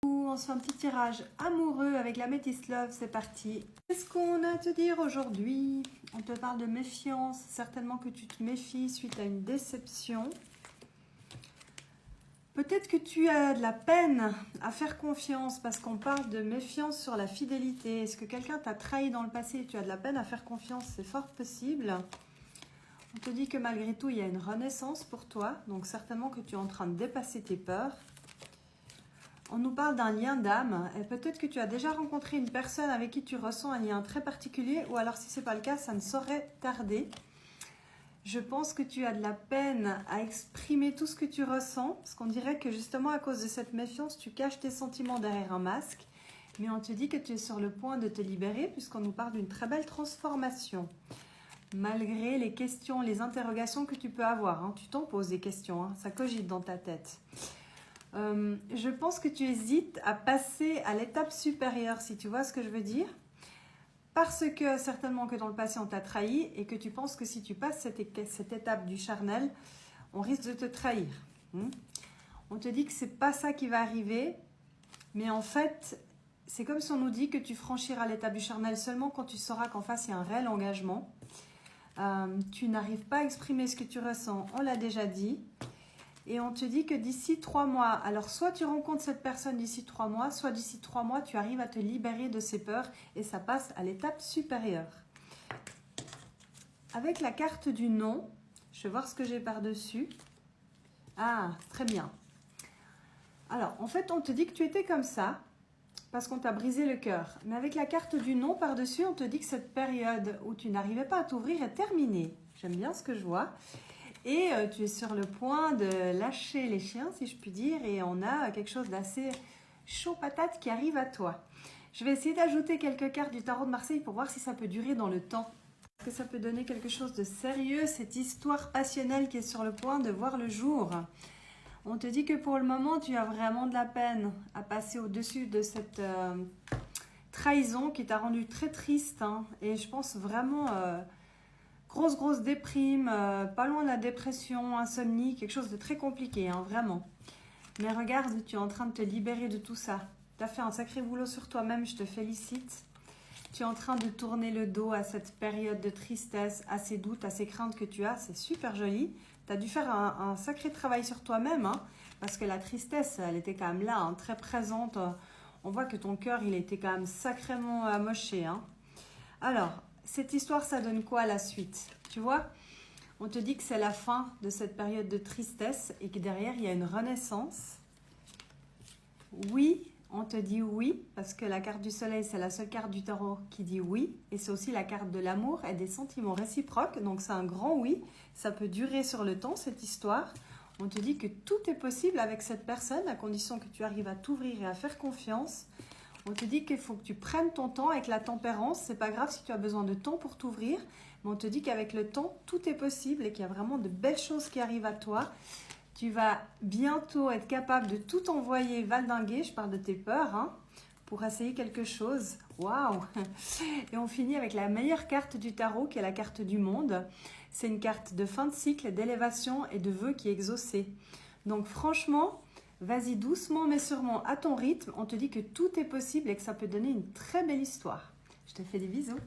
On se fait un petit tirage amoureux avec l'Amethyst Love, c'est parti. Qu'est-ce qu'on a à te dire aujourd'hui? On te parle de méfiance, certainement que tu te méfies suite à une déception. Peut-être que tu as de la peine à faire confiance parce qu'on parle de méfiance sur la fidélité. Est-ce que quelqu'un t'a trahi dans le passé et tu as de la peine à faire confiance? C'est fort possible. On te dit que malgré tout, il y a une renaissance pour toi. Donc certainement que tu es en train de dépasser tes peurs. On nous parle d'un lien d'âme et peut-être que tu as déjà rencontré une personne avec qui tu ressens un lien très particulier ou alors si ce n'est pas le cas, ça ne saurait tarder. Je pense que tu as de la peine à exprimer tout ce que tu ressens parce qu'on dirait que justement à cause de cette méfiance, tu caches tes sentiments derrière un masque. Mais on te dit que tu es sur le point de te libérer puisqu'on nous parle d'une très belle transformation. Malgré les questions, les interrogations que tu peux avoir, hein, tu t'en poses des questions, ça cogite dans ta tête. Je pense que tu hésites à passer à l'étape supérieure, si tu vois ce que je veux dire. Parce que certainement que dans le passé, on t'a trahi et que tu penses que si tu passes cette étape du charnel, on risque de te trahir. On te dit que c'est pas ça qui va arriver, mais en fait, c'est comme si on nous dit que tu franchiras l'étape du charnel seulement quand tu sauras qu'en face, il y a un réel engagement. Tu n'arrives pas à exprimer ce que tu ressens, on l'a déjà dit. Et on te dit que d'ici 3 mois, alors soit tu rencontres cette personne d'ici 3 mois, soit d'ici 3 mois, tu arrives à te libérer de ces peurs et ça passe à l'étape supérieure. Avec la carte du non, je vais voir ce que j'ai par-dessus. Ah, très bien. Alors, en fait, on te dit que tu étais comme ça parce qu'on t'a brisé le cœur. Mais avec la carte du non par-dessus, on te dit que cette période où tu n'arrivais pas à t'ouvrir est terminée. J'aime bien ce que je vois. Et tu es sur le point de lâcher les chiens, si je puis dire, et on a quelque chose d'assez chaud patate qui arrive à toi. Je vais essayer d'ajouter quelques cartes du tarot de Marseille pour voir si ça peut durer dans le temps. Est-ce que ça peut donner quelque chose de sérieux, cette histoire passionnelle qui est sur le point de voir le jour? On te dit que pour le moment, tu as vraiment de la peine à passer au-dessus de cette trahison qui t'a rendu très triste. Et je pense vraiment... grosse déprime, pas loin de la dépression, insomnie, quelque chose de très compliqué, vraiment. Mais regarde, tu es en train de te libérer de tout ça. Tu as fait un sacré boulot sur toi-même, je te félicite. Tu es en train de tourner le dos à cette période de tristesse, à ces doutes, à ces craintes que tu as. C'est super joli. Tu as dû faire un sacré travail sur toi-même, parce que la tristesse, elle était quand même là, très présente. On voit que ton cœur, il était quand même sacrément amoché. Alors, cette histoire, ça donne quoi à la suite? Tu vois, on te dit que c'est la fin de cette période de tristesse et que derrière, il y a une renaissance. Oui, on te dit oui, parce que la carte du soleil, c'est la seule carte du tarot qui dit oui. Et c'est aussi la carte de l'amour et des sentiments réciproques. Donc, c'est un grand oui. Ça peut durer sur le temps, cette histoire. On te dit que tout est possible avec cette personne, à condition que tu arrives à t'ouvrir et à faire confiance. On te dit qu'il faut que tu prennes ton temps avec la tempérance. C'est pas grave si tu as besoin de temps pour t'ouvrir. Mais on te dit qu'avec le temps, tout est possible et qu'il y a vraiment de belles choses qui arrivent à toi. Tu vas bientôt être capable de tout envoyer valdinguer. Je parle de tes peurs, pour essayer quelque chose. Waouh! Et on finit avec la meilleure carte du tarot, qui est la carte du monde. C'est une carte de fin de cycle, d'élévation et de vœux qui est exaucée. Donc franchement... vas-y doucement mais sûrement à ton rythme. On te dit que tout est possible et que ça peut donner une très belle histoire. Je te fais des bisous.